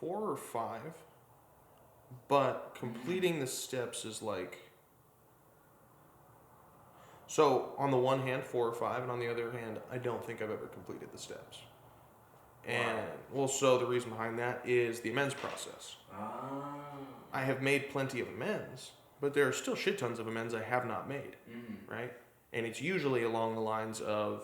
4 or 5, but completing the steps is like... So, on the one hand, 4 or 5, and on the other hand, I don't think I've ever completed the steps. And, well, so the reason behind that is the amends process. I have made plenty of amends, but there are still shit tons of amends I have not made, right? And it's usually along the lines of,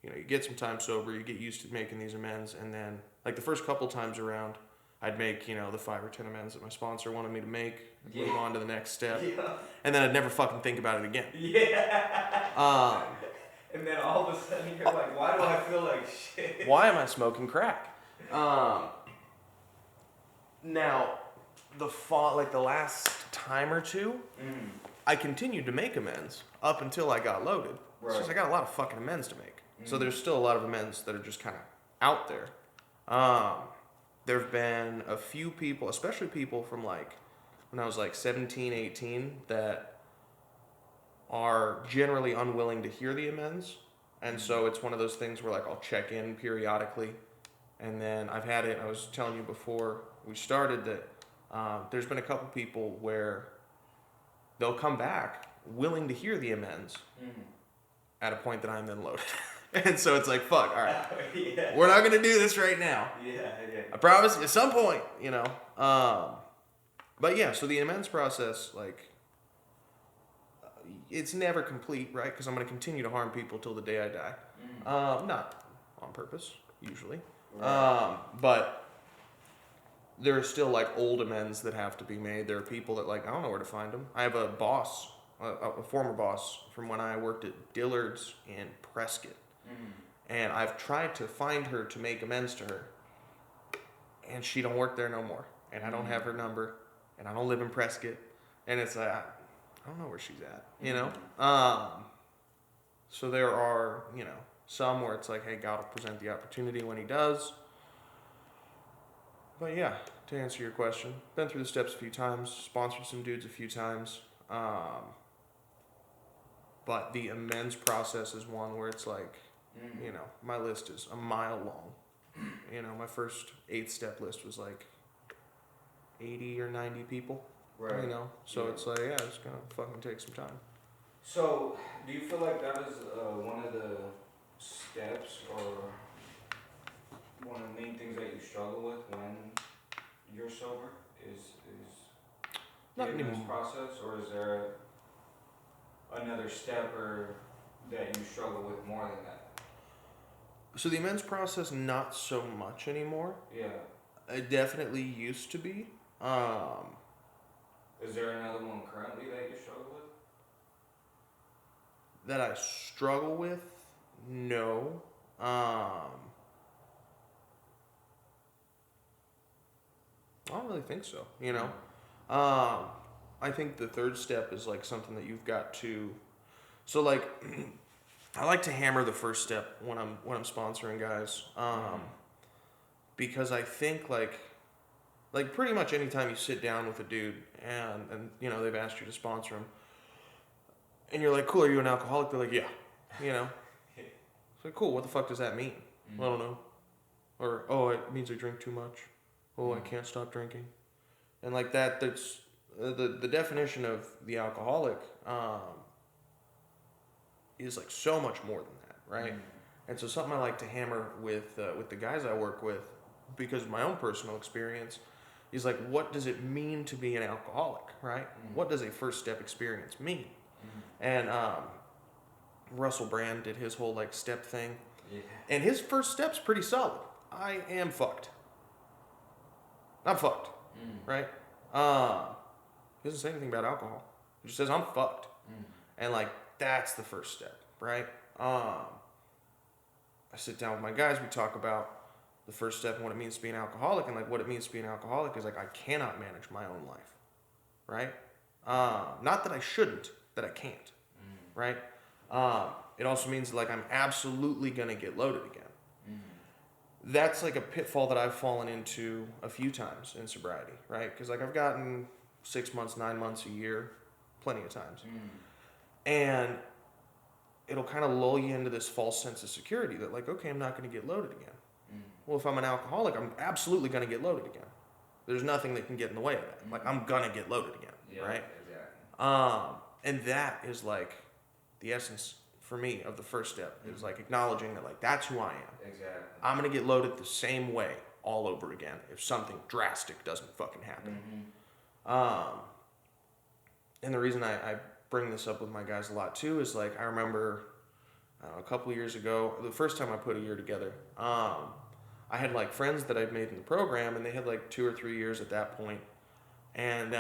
you know, you get some time sober, you get used to making these amends, and then, like the first couple times around, I'd make, you know, the 5 or 10 amends that my sponsor wanted me to make, move on to the next step, and then I'd never fucking think about it again. And then all of a sudden you're like, why do I feel like shit? Why am I smoking crack? Now, the last time or two, I continued to make amends up until I got loaded. Right. It's just I got a lot of fucking amends to make. So there's still a lot of amends that are just kind of out there. There have been a few people, especially people from like when I was like 17, 18, that are generally unwilling to hear the amends. And so it's one of those things where like I'll check in periodically. And then I've had it, I was telling you before we started that there's been a couple people where they'll come back willing to hear the amends at a point that I'm then loaded. And so it's like, fuck, all right, we're not going to do this right now. I promise at some point, you know. But yeah, so the amends process, like, it's never complete, right? Because I'm going to continue to harm people till the day I die. Not on purpose, usually. Right. But there are still, like, old amends that have to be made. There are people that, like, I don't know where to find them. I have a boss, a former boss from when I worked at Dillard's in Prescott. And I've tried to find her to make amends to her. And she don't work there no more. And I don't have her number. And I don't live in Prescott. And it's like, I don't know where she's at, you know? So there are, you know, some where it's like, hey, God will present the opportunity when he does. But yeah, to answer your question, been through the steps a few times, sponsored some dudes a few times. But the amends process is one where it's like, you know, my list is a mile long. You know, my first 8-step list was like 80 or 90 people. Right. You know, so it's like, yeah, it's gonna fucking take some time. So, do you feel like that is one of the steps or one of the main things that you struggle with when you're sober is the amends process, or is there another step or that you struggle with more than that? So the amends process, not so much anymore. Yeah. It definitely used to be. Is there another one currently that you struggle with? That I struggle with? No. I don't really think so, you know? I think the third step is like something that you've got to... So like... I like to hammer the first step when I'm sponsoring guys, because I think like pretty much anytime you sit down with a dude and you know they've asked you to sponsor him, and you're like, cool, are you an alcoholic? They're like, yeah, you know. It's like, cool. What the fuck does that mean? I don't know. Or oh, it means I drink too much. Oh, I can't stop drinking, and like that. That's the definition of the alcoholic. Is like so much more than that, right? And so something I like to hammer with the guys I work with, because of my own personal experience, is like, what does it mean to be an alcoholic, right? What does a first step experience mean? And Russell Brand did his whole like step thing, and his first step's pretty solid. I am fucked. I'm fucked, right? He doesn't say anything about alcohol. He just says I'm fucked, and like. That's the first step, right? I sit down with my guys, we talk about the first step and what it means to be an alcoholic, and like what it means to be an alcoholic is like I cannot manage my own life, right? Not that I shouldn't, that I can't, right? It also means like I'm absolutely gonna get loaded again. That's like a pitfall that I've fallen into a few times in sobriety, right? Because like I've gotten 6 months, 9 months, a year, plenty of times. And it'll kind of lull you into this false sense of security that like, okay, I'm not going to get loaded again. Well, if I'm an alcoholic, I'm absolutely going to get loaded again. There's nothing that can get in the way of that. Like, I'm gonna get loaded again, Yeah, right? exactly. And that is like the essence for me of the first step is like acknowledging that like that's who I am. Exactly. I'm gonna get loaded the same way all over again if something drastic doesn't fucking happen. And the reason I bring this up with my guys a lot too is like I remember a couple of years ago, the first time I put a year together, I had like friends that I'd made in the program, and they had like 2 or 3 years at that point, and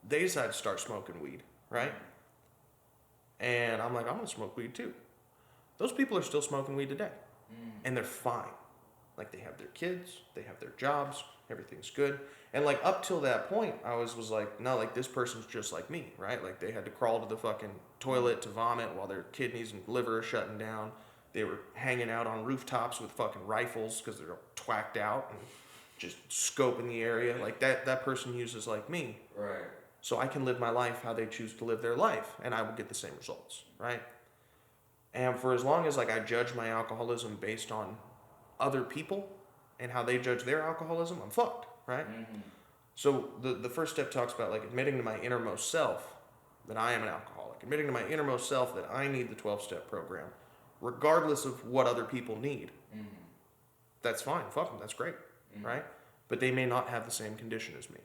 they decided to start smoking weed, right? And I'm like, I'm gonna smoke weed too. Those people are still smoking weed today, and they're fine. Like they have their kids, they have their jobs, everything's good. And like up till that point, I was like, no, like this person's just like me, right? Like they had to crawl to the fucking toilet to vomit while their kidneys and liver are shutting down. They were hanging out on rooftops with fucking rifles because they're twacked out and just scoping the area. Like that person uses like me. Right. So I can live my life how they choose to live their life, and I will get the same results, right? And for as long as like I judge my alcoholism based on other people and how they judge their alcoholism, I'm fucked, right? So the first step talks about like admitting to my innermost self that I am an alcoholic, admitting to my innermost self that I need the 12-step program, regardless of what other people need. That's fine, fuck them, that's great, right? But they may not have the same condition as me.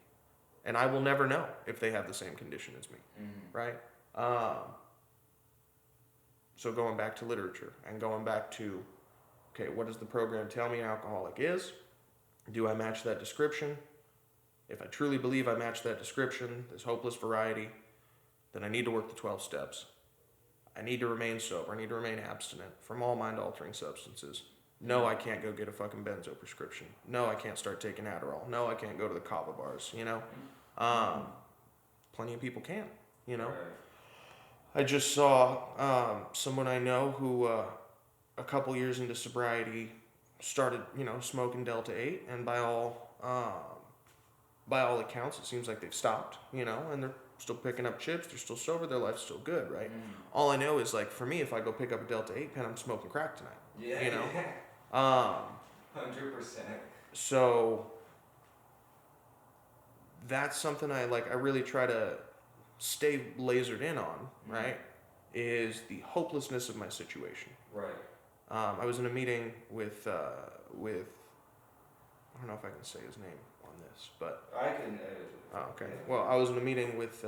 And I will never know if they have the same condition as me, right? So going back to literature and going back to, okay, what does the program tell me an alcoholic is? Do I match that description? If I truly believe I match that description, this hopeless variety, then I need to work the 12 steps. I need to remain sober. I need to remain abstinent from all mind-altering substances. No, I can't go get a fucking benzo prescription. No, I can't start taking Adderall. No, I can't go to the kava bars, you know? Plenty of people can, you know? Right. I just saw someone I know who a couple years into sobriety started, you know, smoking Delta 8, and by all accounts, it seems like they've stopped, you know, and they're still picking up chips, they're still sober, their life's still good, right? All I know is, like, for me, if I go pick up a Delta 8 pen, I'm smoking crack tonight, Yeah. you know? 100%. So that's something I really try to stay lasered in on, right? Is the hopelessness of my situation. Right. I was in a meeting with I don't know if I can say his name on this, but I can. oh, okay. Well, I was in a meeting with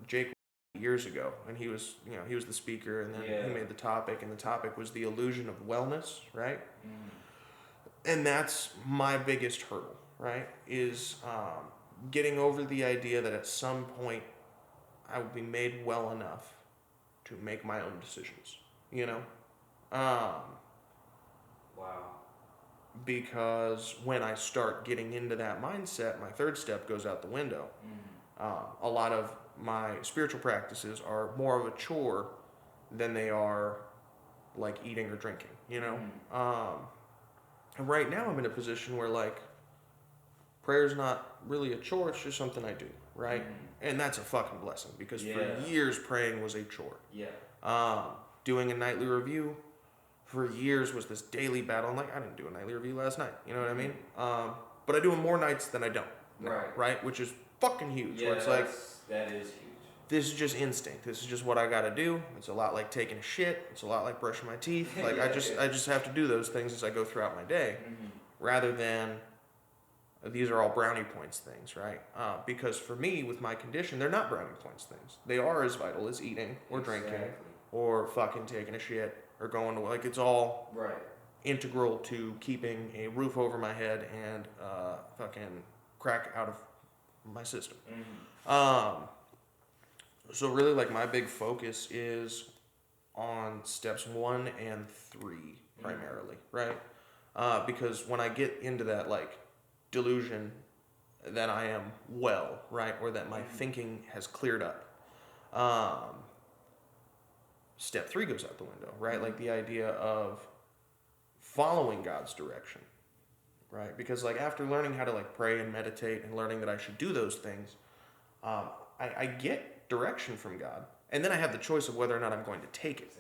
Jake years ago, and he was the speaker, and then he made the topic, and the topic was the illusion of wellness, right? And that's my biggest hurdle, right? Is getting over the idea that at some point I will be made well enough to make my own decisions, you know? Wow. Because when I start getting into that mindset, my third step goes out the window. A lot of my spiritual practices are more of a chore than they are like eating or drinking, you know? And right now I'm in a position where like prayer's not really a chore, it's just something I do, right? And that's a fucking blessing because for years praying was a chore. Doing a nightly review for years was this daily battle. I'm like, I didn't do a nightly review last night, you know what I mean? But I do them more nights than I don't. Right? Which is fucking huge. Yeah, where it's like, that is huge. this is just instinct. This is just what I gotta do. It's a lot like taking a shit. It's a lot like brushing my teeth. Like I just have to do those things as I go throughout my day, rather than these are all brownie points things, right? Because for me, with my condition, they're not brownie points things. They are as vital as eating or drinking or fucking taking a shit or going to, like, it's all integral to keeping a roof over my head and fucking crack out of my system. So really, like, my big focus is on steps 1 and 3 primarily, right? Because when I get into that, like, delusion that I am well, right, or that my thinking has cleared up, step 3 goes out the window, right? Like the idea of following God's direction, right? Because like after learning how to like pray and meditate and learning that I should do those things, I get direction from God, and then I have the choice of whether or not I'm going to take it.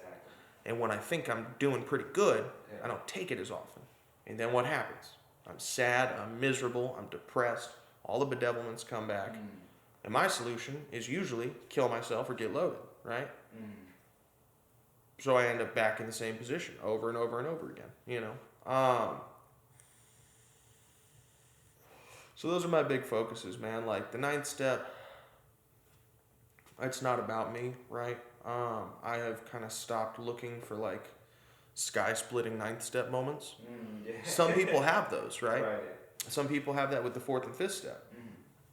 And when I think I'm doing pretty good, I don't take it as often. And then what happens? I'm sad, I'm miserable, I'm depressed, all the bedevilments come back. And my solution is usually kill myself or get loaded, right? So I end up back in the same position over and over and over again, you know? So those are my big focuses, man. Like the 9th step, it's not about me, right? I have kind of stopped looking for like sky-splitting 9th step moments. Yeah. Some people have those, right? Right. Some people have that with the 4th and 5th step.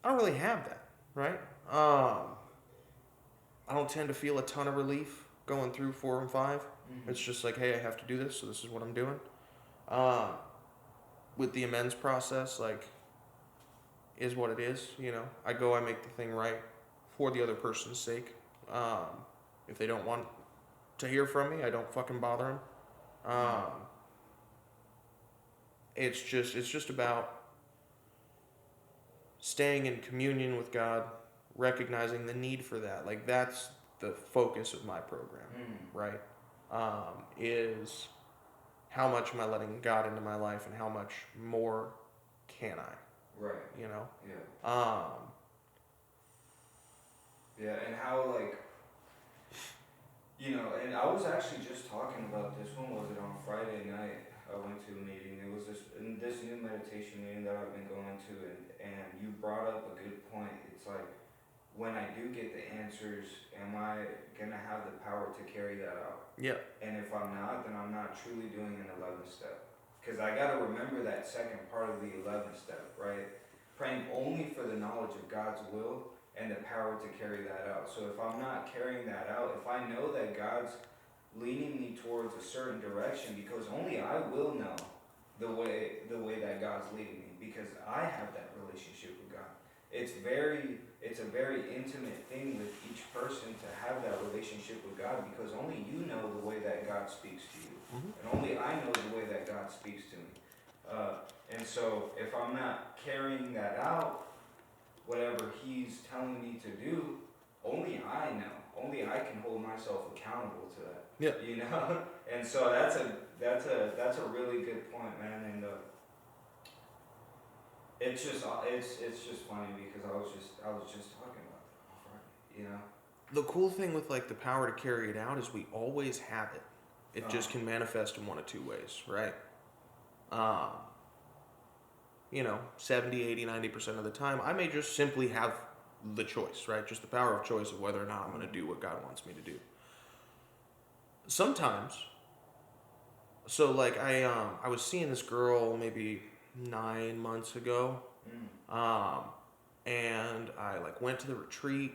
I don't really have that, right? I don't tend to feel a ton of relief going through 4 and 5. It's just like, hey, I have to do this, so this is what I'm doing. With the amends process, like, is what it is, you know. I go, I make the thing right for the other person's sake. If they don't want to hear from me, I don't fucking bother them. It's just about staying in communion with God, recognizing the need for that. Like, that's the focus of my program, right? Is how much am I letting God into my life, and how much more can I? Right. You know? Yeah. Yeah, and how, like, you know, and I was actually just talking about this. When was it? On Friday night, I went to a meeting. It was this new meditation meeting that I've been going to, and you brought up a good point. It's like, when I do get the answers, am I gonna have the power to carry that out? Yeah. And if I'm not, then I'm not truly doing an 11th step. Because I gotta remember that second part of the 11th step, right? Praying only for the knowledge of God's will and the power to carry that out. So if I'm not carrying that out, if I know that God's leading me towards a certain direction, because only I will know the way that God's leading me, because I have that relationship with God. It's a very intimate thing with each person to have that relationship with God, because only you know the way that God speaks to you. And only I know the way that God speaks to me. And so if I'm not carrying that out, whatever He's telling me to do, only I know. Only I can hold myself accountable to that. Yeah. You know? And so that's a really good point, man. And it's just funny because I was just talking about that on Friday, you know? The cool thing with like the power to carry it out is we always have it. It just can manifest in one of two ways, right? You know, 70, 80, 90% of the time, I may just simply have the choice, right? Just the power of choice of whether or not I'm going to do what God wants me to do. Sometimes, so like I was seeing this girl maybe 9 months ago, and I like went to the retreat,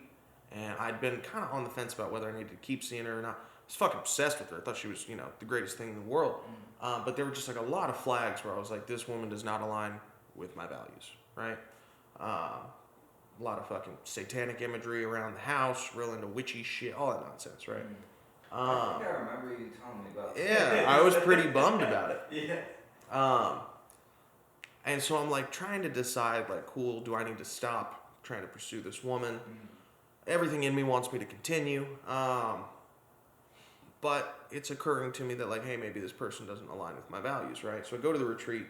and I'd been kind of on the fence about whether I needed to keep seeing her or not. I was fucking obsessed with her. I thought she was, you know, the greatest thing in the world. But there were just like a lot of flags where I was like, this woman does not align with my values, right? A lot of fucking satanic imagery around the house, real into witchy shit, all that nonsense, right? I think I remember you telling me about that. Yeah, I was pretty bummed about it. Yeah. And so I'm like trying to decide, like, cool, do I need to stop trying to pursue this woman? Everything in me wants me to continue. But it's occurring to me that, like, hey, maybe this person doesn't align with my values, right? So I go to the retreat,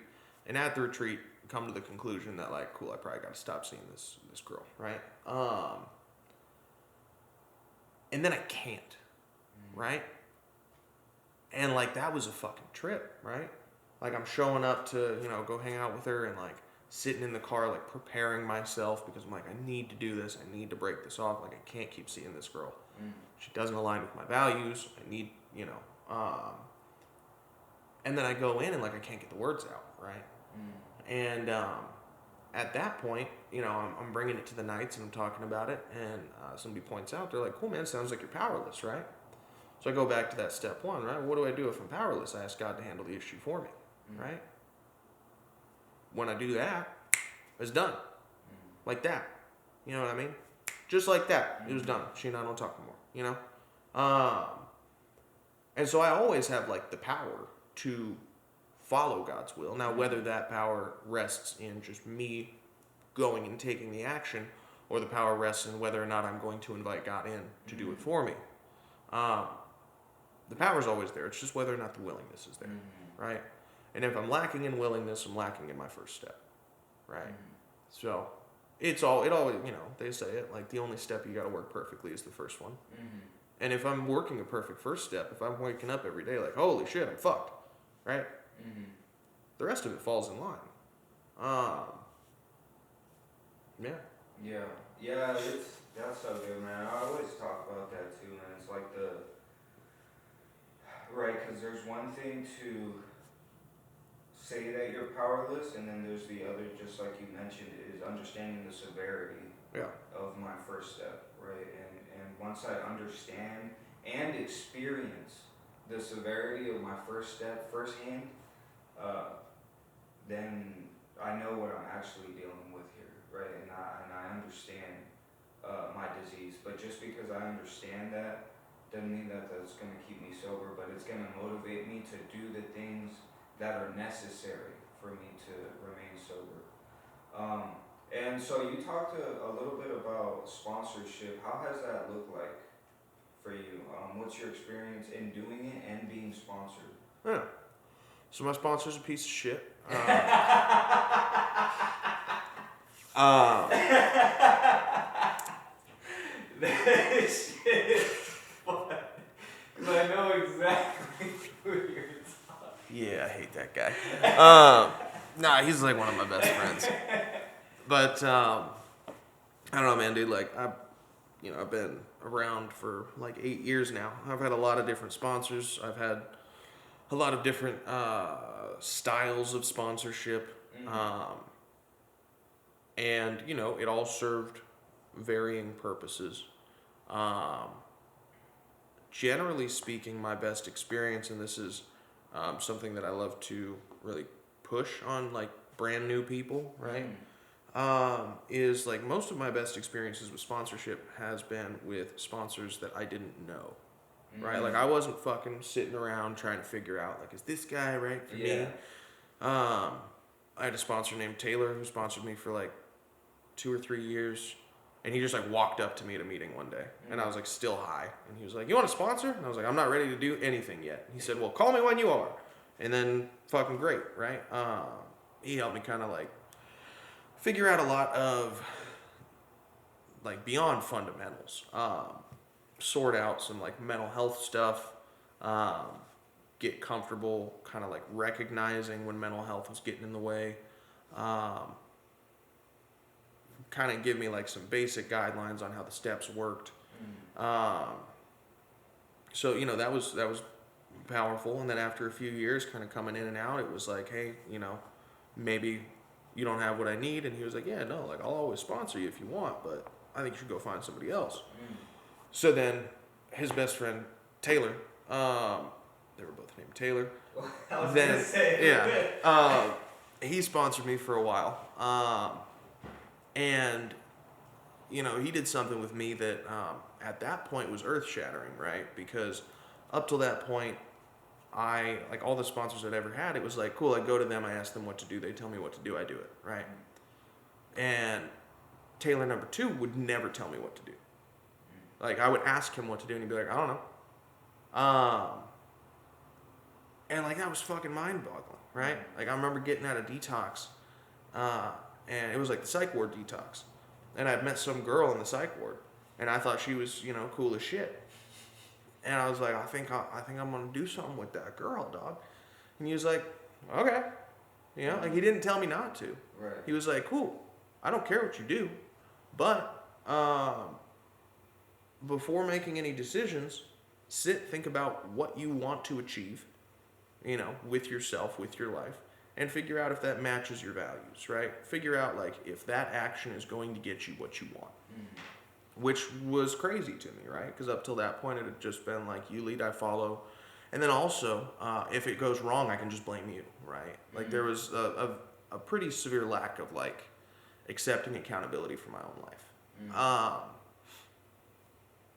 and at the retreat, come to the conclusion that, like, cool, I probably got to stop seeing this girl, right? And then I can't, right? And, like, that was a fucking trip, right? Like, I'm showing up to, you know, go hang out with her, and, like, sitting in the car, like, preparing myself because I'm like, I need to do this. I need to break this off. Like, I can't keep seeing this girl. She doesn't align with my values. I need, you know. And then I go in and, like, I can't get the words out, right? And at that point, you know, I'm bringing it to the nights and I'm talking about it. And somebody points out, they're like, cool, man, sounds like you're powerless, right? So I go back to that step one, right? What do I do if I'm powerless? I ask God to handle the issue for me, right? When I do that, it's done. Like that. You know what I mean? Just like that. It was done. She and I don't talk anymore, you know? And so I always have, like, the power to follow God's will. Now, whether that power rests in just me going and taking the action, or the power rests in whether or not I'm going to invite God in to do it for me. The power's always there. It's just whether or not the willingness is there, right? And if I'm lacking in willingness, I'm lacking in my first step, right? So it always, they say it, like the only step you got to work perfectly is the first one. And if I'm working a perfect first step, if I'm waking up every day like, holy shit, I'm fucked, right? The rest of it falls in line. Yeah. Yeah, that's so good, man. I always talk about that too, man. It's like right, because there's one thing to say that you're powerless, and then there's the other, just like you mentioned, is understanding the severity of my first step, right? And once I understand and experience the severity of my first step firsthand, then I know what I'm actually dealing with here, right? And I understand my disease. But just because I understand that doesn't mean that that's going to keep me sober, but it's going to motivate me to do the things that are necessary for me to remain sober. And so you talked a little bit about sponsorship. How has that looked like for you? What's your experience in doing it and being sponsored? Yeah. So my sponsor's a piece of shit. This shit is fun. Because I know exactly who you're talking. Yeah, I hate that guy. Nah, he's like one of my best friends. But I don't know, man, dude. Like I've been around for like 8 years now. I've had a lot of different sponsors. I've had a lot of different styles of sponsorship, and it all served varying purposes. Generally speaking, my best experience, and this is something that I love to really push on like brand new people, right? Is like most of my best experiences with sponsorship has been with sponsors that I didn't know, right? Like I wasn't fucking sitting around trying to figure out like, is this guy right for me? I had a sponsor named Taylor who sponsored me for like 2 or 3 years, and he just like walked up to me at a meeting one day, and I was like still high, and he was like, "You want a sponsor?" And I was like, "I'm not ready to do anything yet." And he said, "Well, call me when you are," and then fucking great, right? He helped me kind of like figure out a lot of like beyond fundamentals, sort out some like mental health stuff, get comfortable kind of like recognizing when mental health was getting in the way, kind of give me like some basic guidelines on how the steps worked. So that was powerful. And then after a few years kind of coming in and out, it was like, hey, maybe you don't have what I need. And he was like, yeah, no, like I'll always sponsor you if you want, but I think you should go find somebody else. So then his best friend Taylor, they were both named Taylor. I was gonna say. He sponsored me for a while, and he did something with me that at that point was earth shattering, right? Because up till that point, I like all the sponsors I'd ever had. It was like cool. I go to them, I ask them what to do, they tell me what to do, I do it, right? And Taylor number 2 would never tell me what to do. Like I would ask him what to do, and he'd be like, I don't know. And like that was fucking mind-boggling, right? Like I remember getting out of detox, and it was like the psych ward detox, and I'd met some girl in the psych ward, and I thought she was cool as shit, and I was like, I think I'm gonna do something with that girl, dog. And he was like, okay, like he didn't tell me not to. Right. He was like, cool, I don't care what you do, but before making any decisions, think about what you want to achieve, with yourself, with your life, and figure out if that matches your values, right? Figure out, like, if that action is going to get you what you want. Which was crazy to me, right? Because up till that point, it had just been like, you lead, I follow. And then also, if it goes wrong, I can just blame you, right? Like, there was a pretty severe lack of, like, accepting accountability for my own life.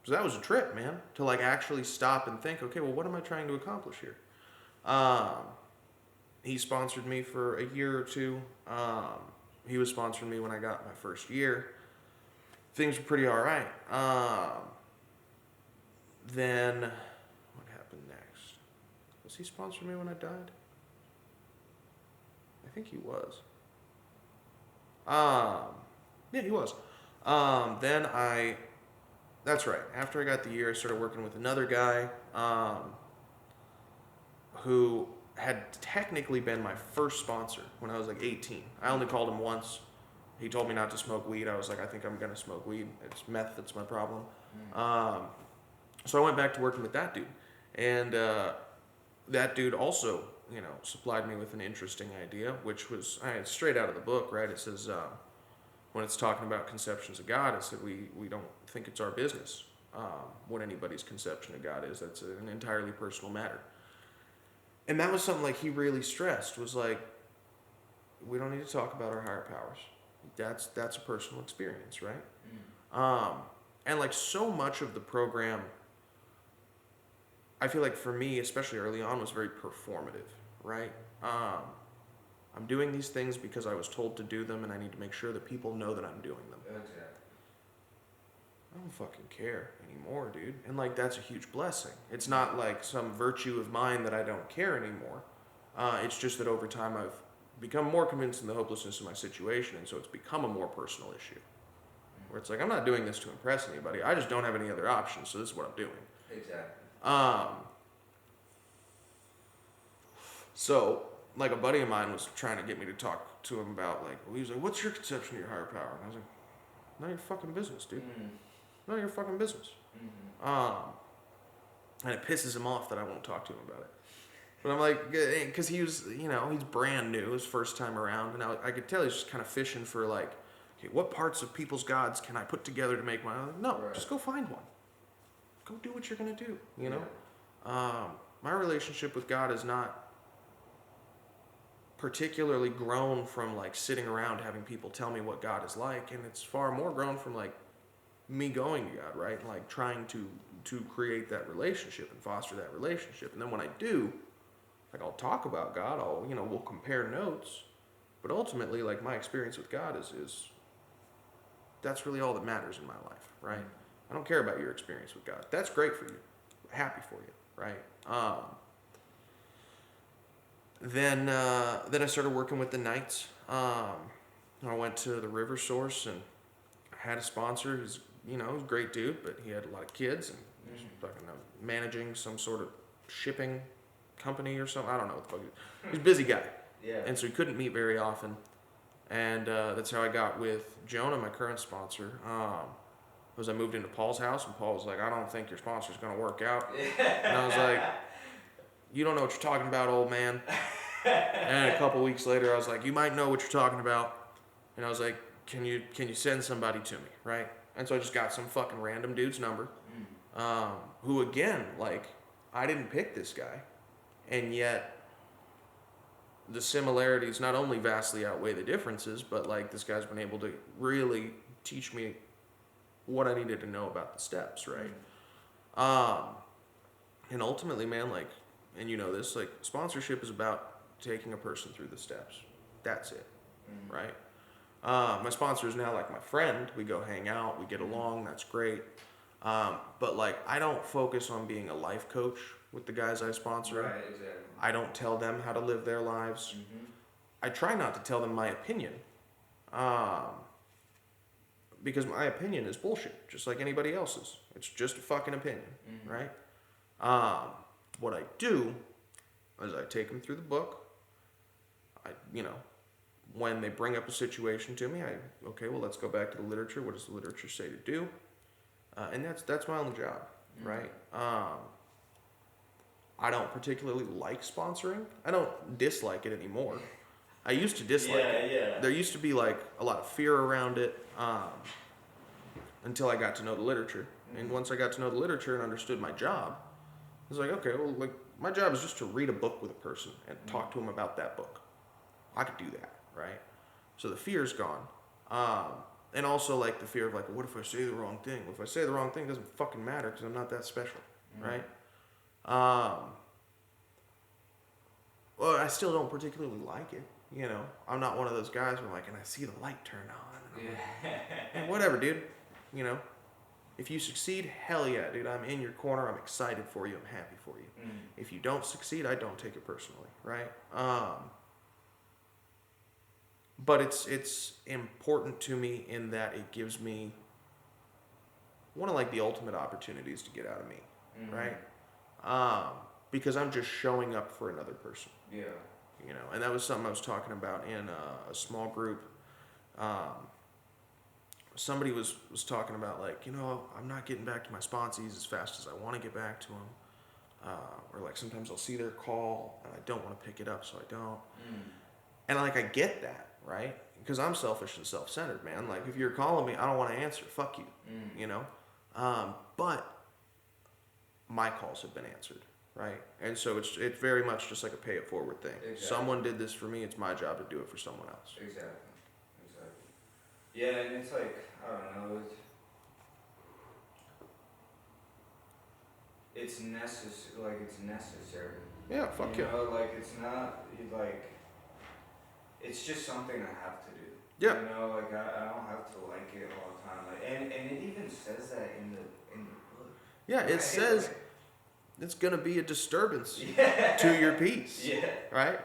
So that was a trip, man, to, like, actually stop and think, okay, well, what am I trying to accomplish here? He sponsored me for a year or two. He was sponsoring me when I got my first year. Things were pretty all right. Then what happened next? Was he sponsoring me when I died? think he was. Yeah, he was. That's right. After I got the year, I started working with another guy, who had technically been my first sponsor when I was like 18. I only called him once. He told me not to smoke weed. I was like, I think I'm gonna smoke weed. It's meth that's my problem. So I went back to working with that dude, and that dude also, supplied me with an interesting idea, which was straight out of the book, right? It says when it's talking about conceptions of God, it said we don't think it's our business what anybody's conception of God is. That's an entirely personal matter. And that was something like he really stressed, was like, we don't need to talk about our higher powers. That's a personal experience, right? And like so much of the program, I feel like for me, especially early on, was very performative, right? I'm doing these things because I was told to do them, and I need to make sure that people know that I'm doing them. Exactly. I don't fucking care anymore, dude. And like that's a huge blessing. It's not like some virtue of mine that I don't care anymore. It's just that over time I've become more convinced in the hopelessness of my situation, and so it's become a more personal issue. Where it's like, I'm not doing this to impress anybody. I just don't have any other options, so this is what I'm doing. Exactly. So, like a buddy of mine was trying to get me to talk to him about, like, he was like, what's your conception of your higher power? And I was like, none of your fucking business, dude. None of your fucking business. And it pisses him off that I won't talk to him about it. But I'm like, because he was, he's brand new, his first time around, and I could tell he's just kind of fishing for, like, okay, what parts of people's gods can I put together to make my own? No, right. Just go find one. Go do what you're going to do, My relationship with God is not particularly grown from, like, sitting around having people tell me what God is like, and it's far more grown from, like, me going to God, right? Like, trying to create that relationship and foster that relationship. And then when I do, like, I'll talk about God, we'll compare notes, but ultimately, like, my experience with God is that's really all that matters in my life, right? I don't care about your experience with God. That's great for you. I'm happy for you, right? Then I started working with the Knights. I went to the River Source, and I had a sponsor who's, he was a great dude, but he had a lot of kids, and he was fucking managing some sort of shipping company or something. I don't know what the fuck. He's a busy guy. Yeah. And so he couldn't meet very often. And that's how I got with Jonah, my current sponsor. Was I moved into Paul's house, and Paul was like, I don't think your sponsor's going to work out. And I was like, you don't know what you're talking about, old man. And a couple weeks later, I was like, you might know what you're talking about. And I was like, can you send somebody to me, right? And so I just got some fucking random dude's number, who, again, like, I didn't pick this guy. And yet the similarities not only vastly outweigh the differences, but, like, this guy's been able to really teach me what I needed to know about the steps, right? And ultimately, man, like, and you know this, like, sponsorship is about taking a person through the steps. That's it, right? My sponsor is now, like, my friend. We go hang out, we get along, that's great. But, like, I don't focus on being a life coach with the guys I sponsor. Right, exactly. I don't tell them how to live their lives. I try not to tell them my opinion. Because my opinion is bullshit, just like anybody else's. It's just a fucking opinion, right? What I do is I take them through the book. When they bring up a situation to me, let's go back to the literature. What does the literature say to do? And that's my only job, right? I don't particularly like sponsoring. I don't dislike it anymore. I used to dislike it. Yeah. There used to be, like, a lot of fear around it until I got to know the literature. And once I got to know the literature and understood my job, I was like, okay, well, like, my job is just to read a book with a person and talk to them about that book. I could do that, right? So the fear's gone. And also, like, the fear of, like, what if I say the wrong thing? Well, if I say the wrong thing, it doesn't fucking matter because I'm not that special, right? Well, I still don't particularly like it, I'm not one of those guys where, like, and I see the light turn on. And whatever, dude. If you succeed, hell yeah, dude. I'm in your corner. I'm excited for you. I'm happy for you. If you don't succeed, I don't take it personally, right? but it's important to me in that it gives me one of like the ultimate opportunities to get out of me, right? Because I'm just showing up for another person. Yeah. You know, and that was something I was talking about in a small group. Somebody was talking about like, you know, I'm not getting back to my sponsees as fast as I want to get back to them. Or like sometimes I'll see their call and I don't want to pick it up, so I don't. And like I get that, right? Because I'm selfish and self-centered, man. Like if you're calling me, I don't want to answer. Fuck you, you know. But my calls have been answered, right? And so it's very much just like a pay it forward thing. Exactly. Someone did this for me. It's my job to do it for someone else. Exactly. Yeah, and it's like, I don't know, it's necessary. Yeah, fuck you yeah. know, like it's not like, it's just something I have to do. Yeah. You know, like I don't have to like it all the time. Like, and it even says that in the book. Yeah, it right? says like, it's gonna be a disturbance yeah. to your peace. Yeah. Right?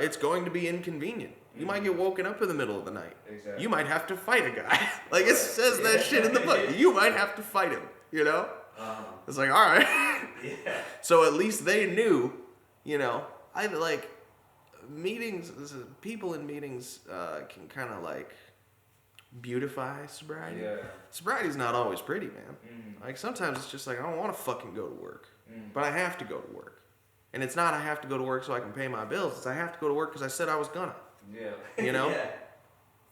It's going to be inconvenient. You might get woken up in the middle of the night. Exactly. You might have to fight a guy. Like it says that shit in the book. You might have to fight him, you know? It's like, all right. Yeah. So at least they knew, you know, I like meetings, people in meetings can kind of like beautify sobriety. Yeah. Sobriety's not always pretty, man. Like sometimes it's just like, I don't want to fucking go to work, but I have to go to work. And it's not I have to go to work so I can pay my bills. It's I have to go to work because I said I was gonna. Yeah. You know? Yeah.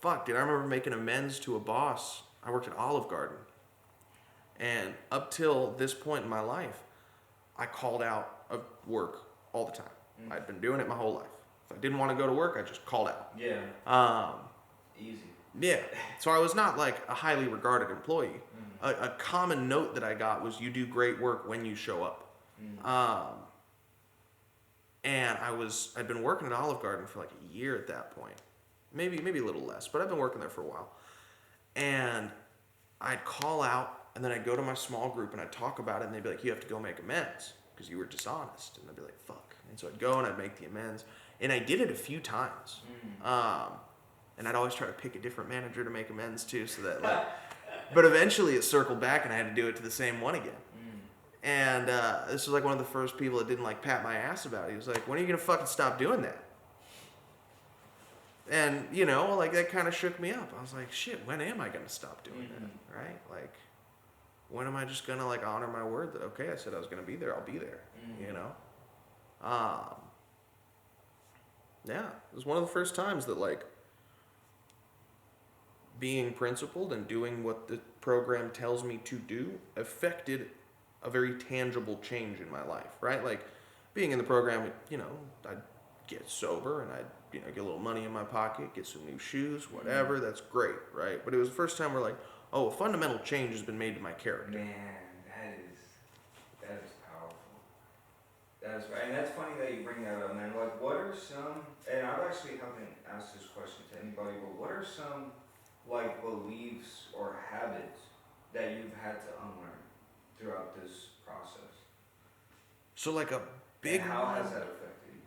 Fuck, dude, I remember making amends to a boss. I worked at Olive Garden. And up till this point in my life, I called out of work all the time. I'd been doing it my whole life. If I didn't want to go to work, I just called out. Yeah. Easy. Yeah. So I was not like a highly regarded employee. A common note that I got was you do great work when you show up. And I'd been working at Olive Garden for like a year at that point. Maybe a little less, but I've been working there for a while. And I'd call out, and then I'd go to my small group and I'd talk about it, and they'd be like, you have to go make amends because you were dishonest. And I'd be like, fuck. And so I'd go and I'd make the amends. And I did it a few times. And I'd always try to pick a different manager to make amends to, so that like, but eventually it circled back and I had to do it to the same one again. And this was like one of the first people that didn't like pat my ass about it. He was like, when are you going to fucking stop doing that? And, you know, like that kind of shook me up. I was like, shit, when am I going to stop doing that? Right? Like, when am I just going to like honor my word that, okay, I said I was going to be there, I'll be there, you know? Yeah, it was one of the first times that like being principled and doing what the program tells me to do affected a very tangible change in my life, right? Like being in the program, you know, I'd get sober and I'd, you know, get a little money in my pocket, get some new shoes, whatever. That's great, right? But it was the first time where like, oh, a fundamental change has been made to my character. Man, that is powerful. And that's funny that you bring that up, man. Like, what are some, and I actually haven't asked this question to anybody, but what are some like beliefs or habits that you've had to unlearn throughout this process? So like a big and how one? has that affected you?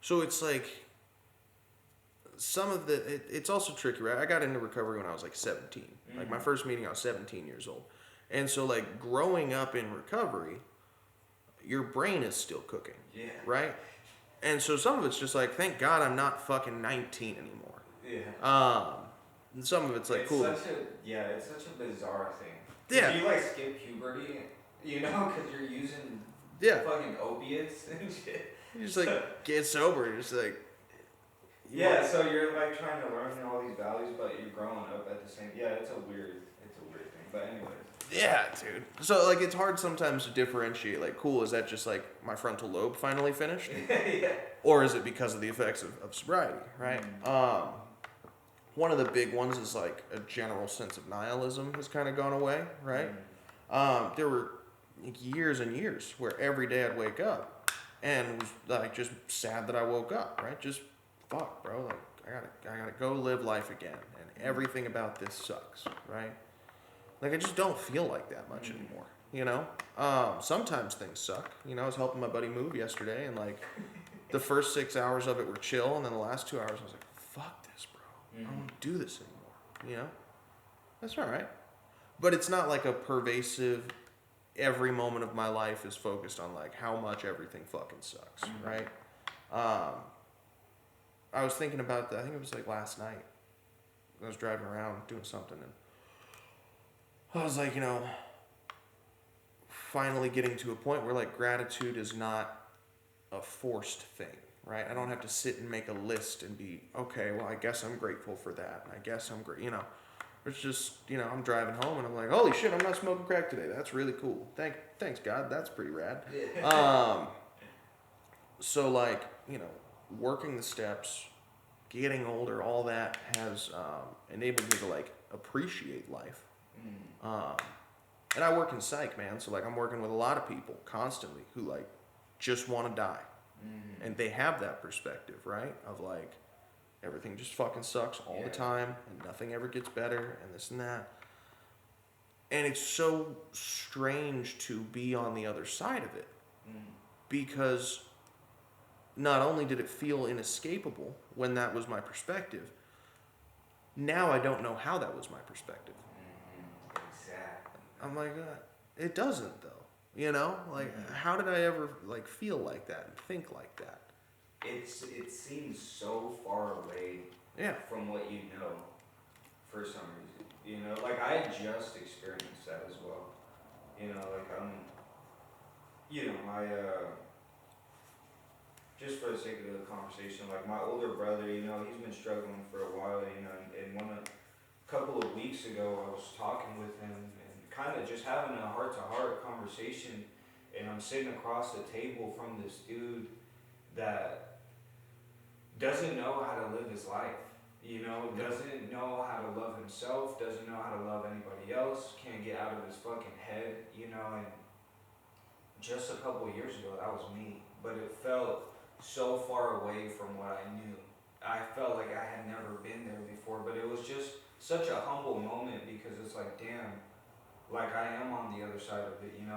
So it's like some of the, it's also tricky, right? I got into recovery when I was like 17. Like my first meeting, I was 17 years old. And so like growing up in recovery, your brain is still cooking. Yeah. Right? And so some of it's just like, thank God I'm not fucking 19 anymore. Yeah. And some of it's like it's cool. It's such a bizarre thing. Yeah. If you like skip puberty, you know, because you're using fucking opiates and shit. You just like get sober. You're just like. So you're like trying to learn all these values, but you're growing up at the same. Yeah, it's a weird thing. But anyways. Yeah, dude. So like it's hard sometimes to differentiate. Like, cool, is that just like my frontal lobe finally finished? Yeah. Or is it because of the effects of sobriety, right? One of the big ones is like a general sense of nihilism has kind of gone away, right? There were like years and years where every day I'd wake up and was like just sad that I woke up, right? Just fuck, bro. Like I gotta go live life again, and everything about this sucks, right? Like I just don't feel like that much anymore, you know? Sometimes things suck. You know, I was helping my buddy move yesterday, and like the first 6 hours of it were chill, and then the last 2 hours I was like, fuck this, bro. I don't want to do this anymore. You know? That's all right. But it's not like a pervasive, every moment of my life is focused on like how much everything fucking sucks, right? I was thinking about that, I think it was like last night. I was driving around doing something, and I was like, finally getting to a point where like gratitude is not a forced thing, right? I don't have to sit and make a list and be, okay, well, I guess I'm grateful for that. And I guess I'm great, It's just, I'm driving home and I'm like, holy shit, I'm not smoking crack today. That's really cool. Thanks God. That's pretty rad. So like, working the steps, getting older, all that has enabled me to like appreciate life. And I work in psych, man. So like I'm working with a lot of people constantly who like just want to die. And they have that perspective, right? Of like, everything just fucking sucks all the time and nothing ever gets better and this and that. And it's so strange to be on the other side of it. Because not only did it feel inescapable when that was my perspective, now I don't know how that was my perspective. Exactly. I'm like, it doesn't though. Like, how did I ever like feel like that and think like that? It seems so far away from what you know for some reason. Like I just experienced that as well. Just for the sake of the conversation, like my older brother, he's been struggling for a while, and a couple of weeks ago I was talking with him and kind of just having a heart-to-heart conversation, and I'm sitting across the table from this dude that doesn't know how to live his life, doesn't know how to love himself, doesn't know how to love anybody else, can't get out of his fucking head, and just a couple of years ago, that was me, but it felt so far away from what I knew. I felt like I had never been there before, but it was just such a humble moment because it's like, damn, like I am on the other side of it, and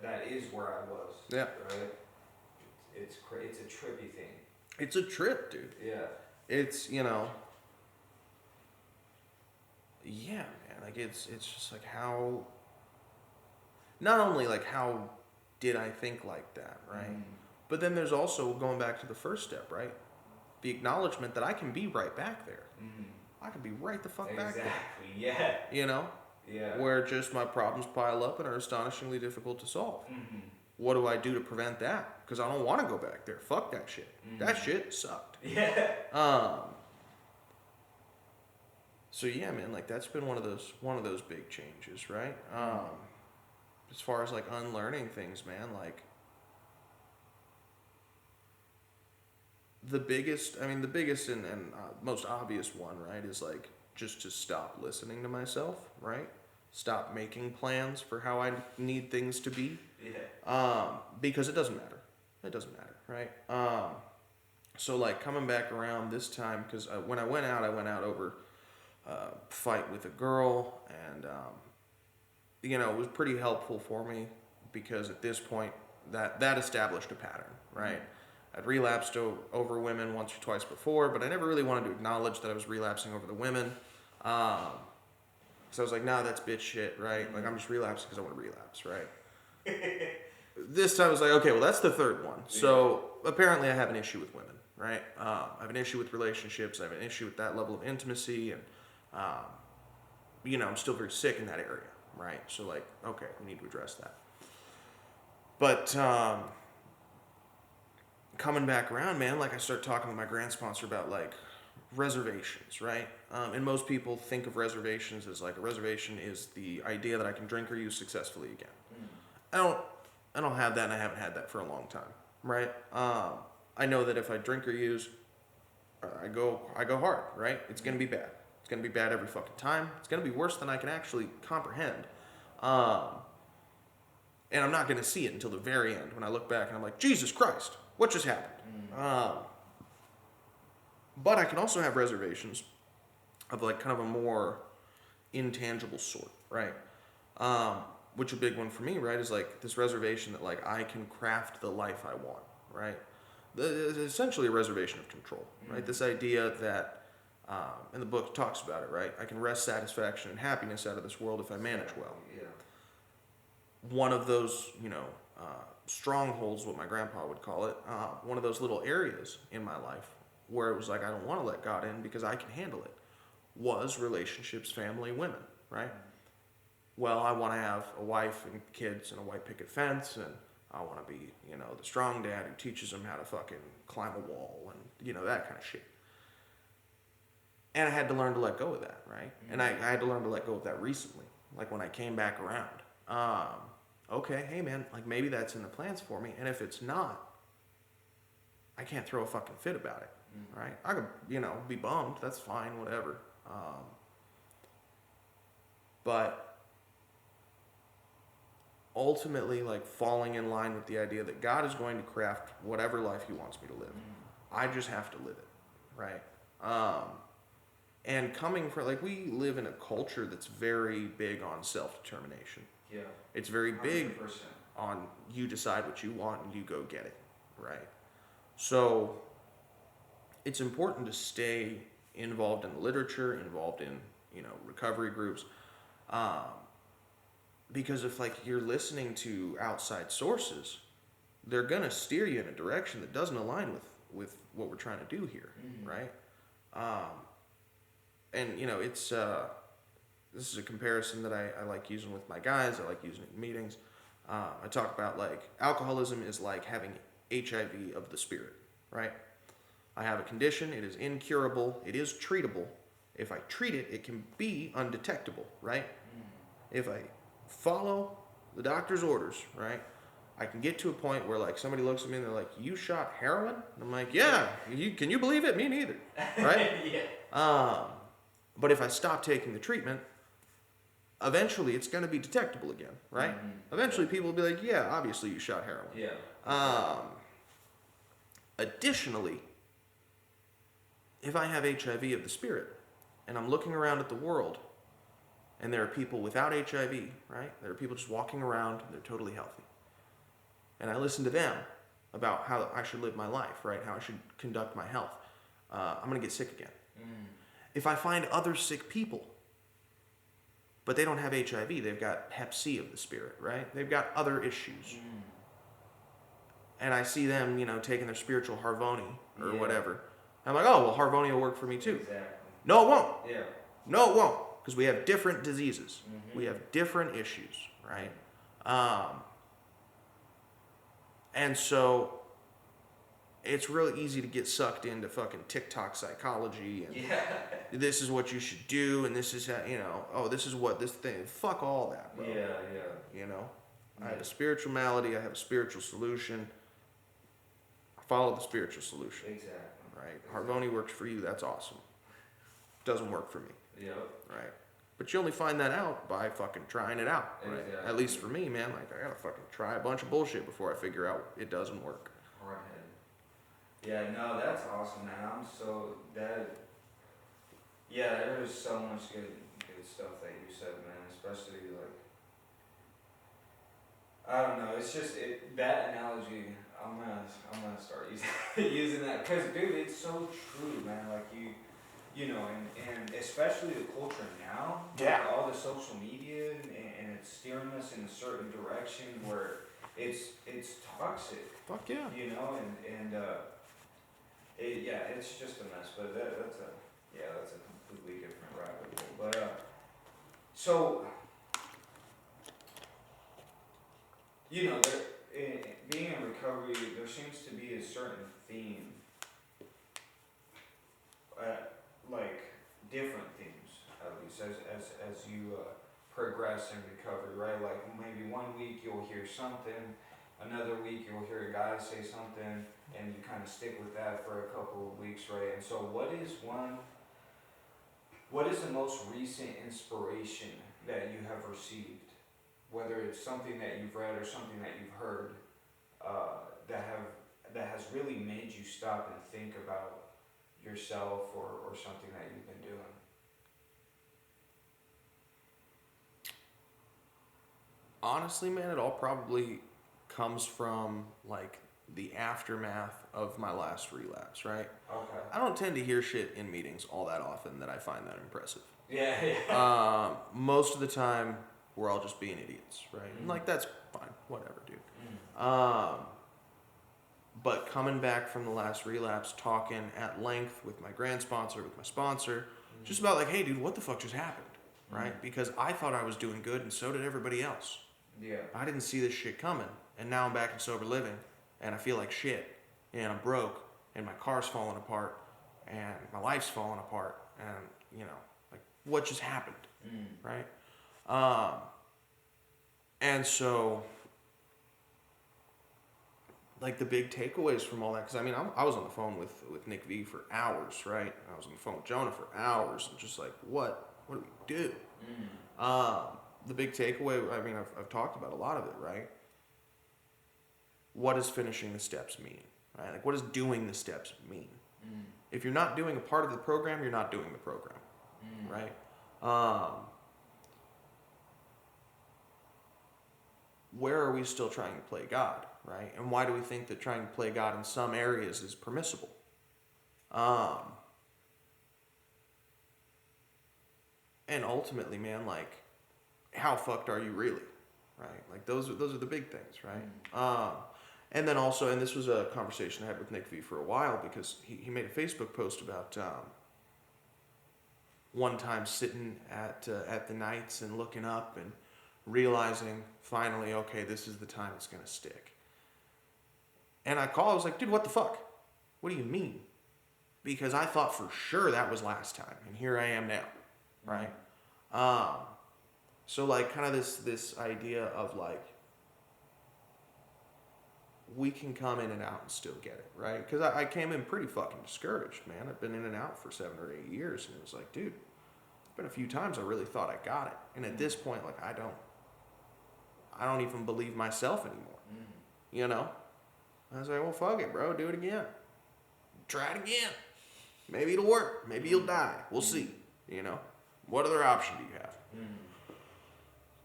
that is where I was. Yeah. Right? It's a trippy thing. It's a trip, dude. Yeah. It's, yeah, man, like it's just like how, not only like how did I think like that, right? But then there's also going back to the first step, right? The acknowledgement that I can be right back there. I can be right the fuck back there. Exactly, yeah. Yeah. Where just my problems pile up and are astonishingly difficult to solve. What do I do to prevent that? Because I don't want to go back there. Fuck that shit. That shit sucked. Yeah. So yeah, man, like that's been one of those big changes, right? As far as like unlearning things, man, like the biggest and most obvious one, right, is like just to stop listening to myself, right? Stop making plans for how I need things to be. Yeah. Because it doesn't matter. It doesn't matter, right? So like coming back around this time, because when I went out over a fight with a girl, and it was pretty helpful for me because at this point that established a pattern, right? I'd relapsed over women once or twice before, but I never really wanted to acknowledge that I was relapsing over the women. So I was like, nah, that's bitch shit, right? Like I'm just relapsing because I want to relapse, right? This time I was like, okay, well that's the third one. So apparently I have an issue with women, right? I have an issue with relationships. I have an issue with that level of intimacy, and I'm still very sick in that area, right? So like, okay, we need to address that. But coming back around, man, like I start talking with my grant sponsor about like reservations, right? And most people think of reservations as like a reservation is the idea that I can drink or use successfully again. I don't have that, and I haven't had that for a long time, right? I know that if I drink or use, I go hard, right? It's gonna be bad. It's gonna be bad every fucking time. It's gonna be worse than I can actually comprehend. And I'm not gonna see it until the very end when I look back and I'm like, Jesus Christ, what just happened? But I can also have reservations of like kind of a more intangible sort, right? Which a big one for me, right, is like this reservation that like I can craft the life I want, right? essentially a reservation of control, right? This idea that, and the book talks about it, right? I can wrest satisfaction and happiness out of this world if I manage well. Yeah. One of those, strongholds, what my grandpa would call it, one of those little areas in my life where it was like, I don't want to let God in because I can handle it, was relationships, family, women, right? Well, I want to have a wife and kids and a white picket fence, and I want to be, the strong dad who teaches them how to fucking climb a wall and, that kind of shit. And I had to learn to let go of that, right? And I had to learn to let go of that recently, like when I came back around. Okay, hey man, like maybe that's in the plans for me, and if it's not, I can't throw a fucking fit about it, right? I could, be bummed, that's fine, whatever. But ultimately, like, falling in line with the idea that God is going to craft whatever life he wants me to live. I just have to live it, right? And coming from, like, we live in a culture that's very big on self-determination. Yeah. It's very big 100%. on you decide what you want and you go get it, right? So it's important to stay involved in literature, involved in, recovery groups, because if, like, you're listening to outside sources, they're gonna steer you in a direction that doesn't align with what we're trying to do here, right? And it's this is a comparison that I like using with my guys. I like using it in meetings. I talk about, like, alcoholism is like having HIV of the spirit, right? I have a condition. It is incurable. It is treatable. If I treat it, it can be undetectable, right? If I follow the doctor's orders, right, I can get to a point where, like, somebody looks at me and they're like, "You shot heroin?" And I'm like, "Yeah. Can you believe it? Me neither." Right? Yeah. But if I stop taking the treatment, eventually it's going to be detectable again, right? Eventually people will be like, "Yeah, obviously you shot heroin." Yeah. Additionally, if I have HIV of the spirit and I'm looking around at the world and there are people without HIV, right? There are people just walking around, they're totally healthy. And I listen to them about how I should live my life, right? How I should conduct my health. I'm going to get sick again. If I find other sick people, but they don't have HIV, they've got Hep C of the spirit, right? They've got other issues. And I see them, taking their spiritual Harvoni or whatever. I'm like, oh, well, Harvoni will work for me too. Exactly. No, it won't. Yeah. No, it won't. Because we have different diseases. We have different issues, right? And so it's really easy to get sucked into fucking TikTok psychology and this is what you should do and this is how, oh, this is what this thing, fuck all that, bro. Yeah. I have a spiritual malady, I have a spiritual solution. Follow the spiritual solution. Exactly. Right? Harvoni works for you, that's awesome. Doesn't work for me. Yep. Right? But you only find that out by fucking trying it out, right? Exactly. At least for me, man, like, I gotta fucking try a bunch of bullshit before I figure out it doesn't work. Hardhead. Yeah, no, that's awesome, man. I'm so that. Yeah, there was so much good stuff that you said, man. Especially, like, I don't know. It's just that analogy. I'm gonna start using that because, dude, it's so true, man. Like and especially the culture now. Yeah. Like all the social media and it's steering us in a certain direction where it's toxic. Fuck yeah. It's just a mess. But that's a completely different rabbit hole. But so being in recovery, there seems to be a certain theme, like different themes at least as you progress in recovery, right? Like maybe one week you'll hear something, another week you'll hear a guy say something, and you kind of stick with that for a couple of weeks, right? And so what is the most recent inspiration that you have received? Whether it's something that you've read or something that you've heard that has really made you stop and think about yourself or something that you've been doing. Honestly, man, it all probably comes from, like, the aftermath of my last relapse, right? Okay. I don't tend to hear shit in meetings all that often that I find that impressive. Yeah. Most of the time, we're all just being idiots, right? And like, that's fine, whatever, dude. But coming back from the last relapse, talking at length with my grant sponsor, with my sponsor, just about like, hey, dude, what the fuck just happened, right? Because I thought I was doing good, and so did everybody else. Yeah. I didn't see this shit coming, and now I'm back in sober living, and I feel like shit, and I'm broke, and my car's falling apart, and my life's falling apart, and, you know, like, what just happened, right? And so, like, the big takeaways from all that, because I mean, I was on the phone with Nick V for hours, right? I was on the phone with Jonah for hours, and just like, what do we do? The big takeaway, I mean, I've talked about a lot of it, right? What does finishing the steps mean, right? Like, what does doing the steps mean? If you're not doing a part of the program, you're not doing the program, right? Where are we still trying to play God, right? And why do we think that trying to play God in some areas is permissible? And ultimately, man, like, how fucked are you really, right? Like, those are the big things, right? And then also, and this was a conversation I had with Nick V for a while, because he made a Facebook post about one time sitting at the nights and looking up and realizing finally, okay, this is the time it's gonna stick. And I was like, dude, what the fuck? What do you mean? Because I thought for sure that was last time, and here I am now, right? So like, kind of this idea of like, we can come in and out and still get it, right? Because I came in pretty fucking discouraged, man. I've been in and out for 7 or 8 years, and it was like, dude, there's been a few times I really thought I got it, and at this point, like, I don't even believe myself anymore, you know? I was like, well, fuck it, bro, do it again. Try it again. Maybe it'll work. Maybe you'll die. We'll see, you know? What other option do you have?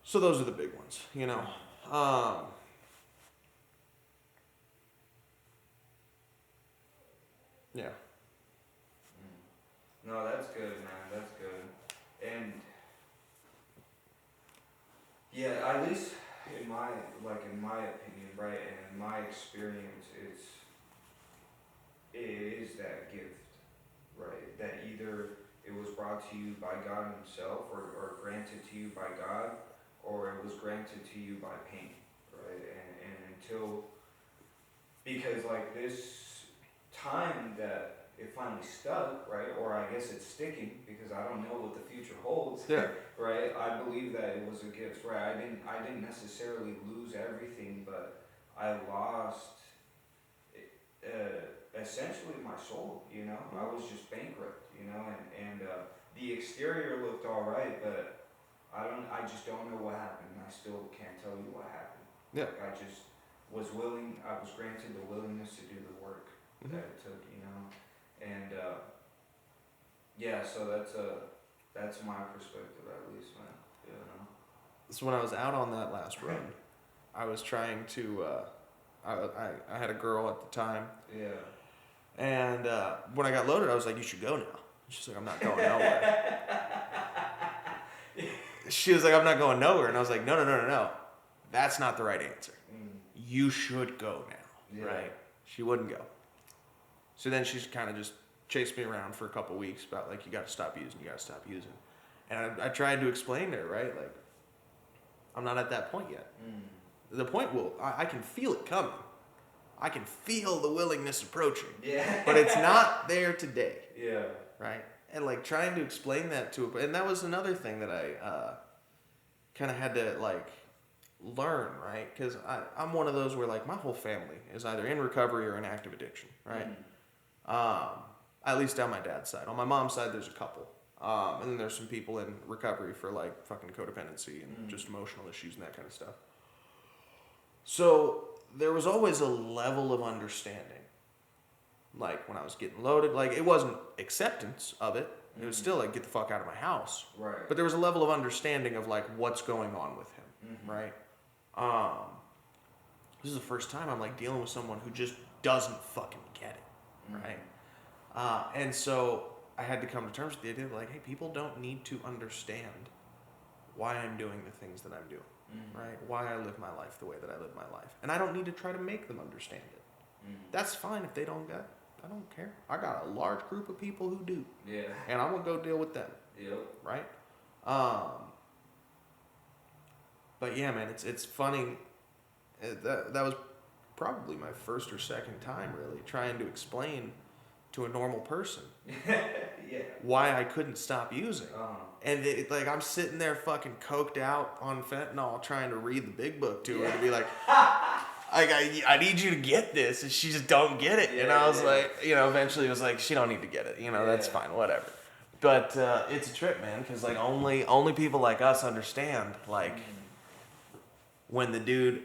So those are the big ones, you know? Yeah. No, that's good, man. That's good. And yeah, at least in my opinion, right, and in my experience, it is that gift, right? That either it was brought to you by God Himself, or granted to you by God, or it was granted to you by pain, right? And until, because like this time that it finally stuck, right? Or I guess it's sticking, because I don't know what the future holds. Yeah. Right? I believe that it was a gift, right? I didn't necessarily lose everything, but I lost essentially my soul, you know? I was just bankrupt, you know, and the exterior looked all right, but I just don't know what happened. I still can't tell you what happened. Yeah. Like, I just was willing, I was granted the willingness to do the work that it took, you know? And yeah, so that's my perspective, at least, man, you know? So when I was out on that last run, I was trying to, I had a girl at the time. Yeah. And when I got loaded, I was like, you should go now. She's like, I'm not going nowhere. She was like, I'm not going nowhere. And I was like, no. That's not the right answer. You should go now, right? She wouldn't go. So then she's kind of just chased me around for a couple weeks about like, you got to stop using. And I tried to explain to her, right? Like, I'm not at that point yet. The point I can feel it coming. I can feel the willingness approaching. Yeah. But it's not there today. Yeah. Right? And like trying to explain that to her. And that was another thing that I kind of had to like learn, right? Because I'm one of those where like my whole family is either in recovery or in active addiction, right? At least on my dad's side. On my mom's side, there's a couple. And then there's some people in recovery for like fucking codependency and just emotional issues and that kind of stuff. So there was always a level of understanding. Like when I was getting loaded, like it wasn't acceptance of it. It was still like, get the fuck out of my house. Right. But there was a level of understanding of like what's going on with him, right? this is the first time I'm like dealing with someone who just doesn't fucking get it, right? And so I had to come to terms with the idea of like, hey, people don't need to understand why I'm doing the things that I'm doing, right? Why I live my life the way that I live my life. And I don't need to try to make them understand it. That's fine if they don't get it. I don't care. I got a large group of people who do. Yeah. And I'm going to go deal with them. Yep. Right? But yeah, man, it's funny. That was probably my first or second time really trying to explain to a normal person why I couldn't stop using. And like I'm sitting there fucking coked out on fentanyl trying to read the big book to her to be like, I need you to get this, and she just don't get it. And I was like, eventually it was like, she don't need to get it. That's fine, whatever. But it's a trip, man, because like only people like us understand like when the dude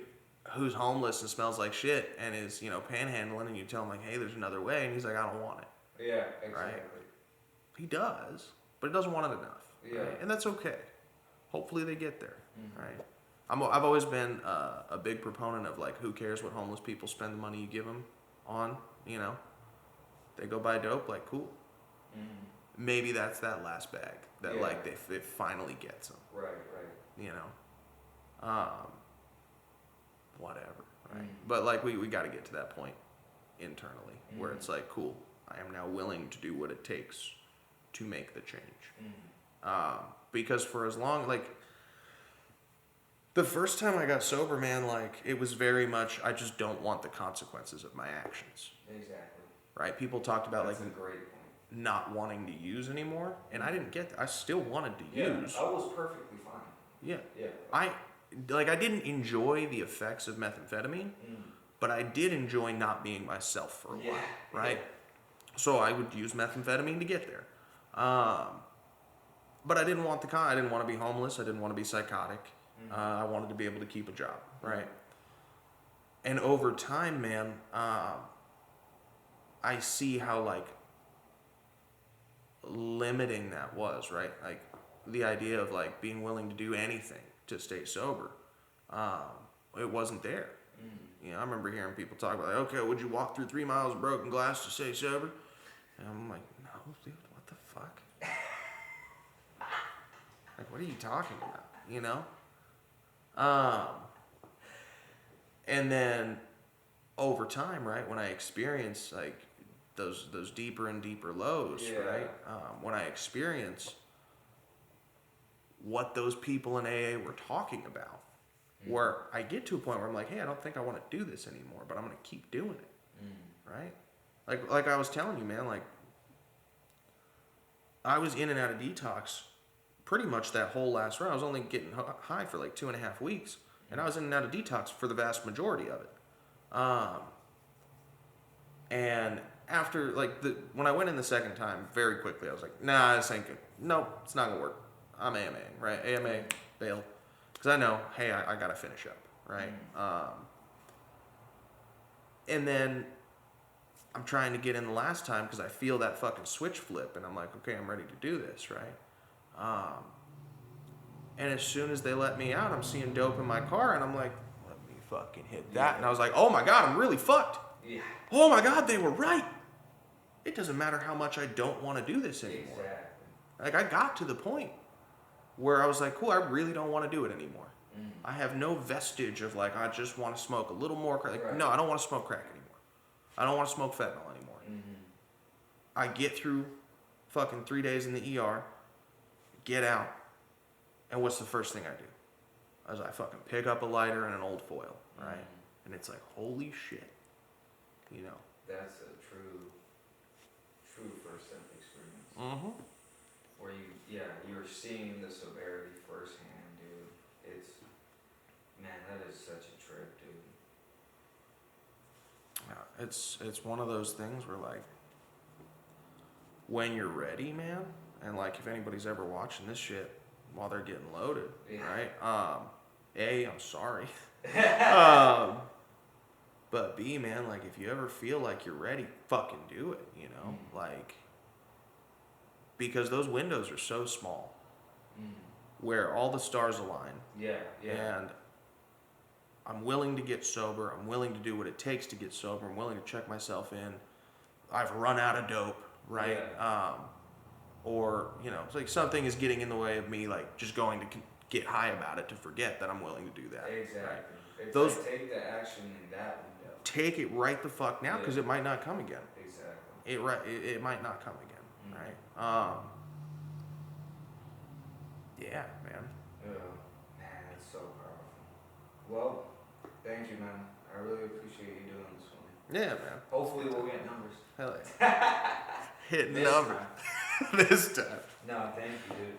who's homeless and smells like shit and is panhandling, and you tell him like, hey, there's another way, and he's like, I don't want it. Yeah, exactly. Right? He does, but he doesn't want it enough. Yeah. Right? And that's okay. Hopefully they get there. Right? I've always been a big proponent of like, who cares what homeless people spend the money you give them on? They go buy dope, like cool. Maybe that's that last bag that like it finally gets them. Right. Whatever, right? But like we got to get to that point internally where it's like, cool, I am now willing to do what it takes to make the change. Because for as long, like the first time I got sober, man, like it was very much, I just don't want the consequences of my actions. Exactly. Right? People talked about That's like a great point. Not wanting to use anymore, and I didn't get that. I still wanted to use. I was perfectly fine. Yeah. Yeah. I didn't enjoy the effects of methamphetamine, but I did enjoy not being myself for a while, right? So I would use methamphetamine to get there. But I didn't want I didn't want to be homeless. I didn't want to be psychotic. I wanted to be able to keep a job, right? And over time, man, I see how like limiting that was, right? Like the idea of like being willing to do anything to stay sober, it wasn't there. I remember hearing people talk about like, okay, would you walk through 3 miles of broken glass to stay sober? And I'm like, no, dude, what the fuck? Like, what are you talking about? And then over time, right, when I experienced like those deeper and deeper lows, right? When I experience what those people in AA were talking about, where I get to a point where I'm like, hey, I don't think I want to do this anymore, but I'm going to keep doing it, right? Like I was telling you, man, like I was in and out of detox pretty much that whole last round. I was only getting high for like 2.5 weeks, and I was in and out of detox for the vast majority of it. And after when I went in the second time, very quickly I was like, nah, this ain't good. Nope, it's not gonna work. I'm AMA, right? AMA, bail, because I know, hey, I gotta finish up, right? And then I'm trying to get in the last time because I feel that fucking switch flip, and I'm like, okay, I'm ready to do this, right? And as soon as they let me out, I'm seeing dope in my car, and I'm like, let me fucking hit that. And I was like, oh my God, I'm really fucked. Yeah. Oh my God, they were right. It doesn't matter how much I don't want to do this anymore. Exactly. Like I got to the point where I was like, cool, I really don't want to do it anymore. I have no vestige of like, I just want to smoke a little more crack. Like, no, I don't want to smoke crack anymore. I don't want to smoke fentanyl anymore. I get through fucking 3 days in the ER, get out, and what's the first thing I do? I fucking pick up a lighter and an old foil, right? And it's like, holy shit, That's a true first-step experience. Where you're seeing the severity firsthand, dude. That is such a trip, dude. Yeah, it's one of those things where like, when you're ready, man, and like if anybody's ever watching this shit while they're getting loaded, right? I'm sorry. But B, man, like if you ever feel like you're ready, fucking do it, like, because those windows are so small where all the stars align. Yeah. And I'm willing to get sober. I'm willing to do what it takes to get sober. I'm willing to check myself in. I've run out of dope, right? Yeah. Or, you know, it's like something is getting in the way of me, like, just going to get high about it to forget that I'm willing to do that. Exactly. Right? It's Those- like take the action in that window. Take it right the fuck now, because Yeah. it might not come again. Exactly. It might not come again, Mm. right? Yeah, man. Yeah. Man, it's so powerful. Well, thank you, man. I really appreciate you doing this for me. Yeah, man. Hopefully we'll get numbers. Hell yeah. Hitting This numbers time. this time. No, thank you, dude.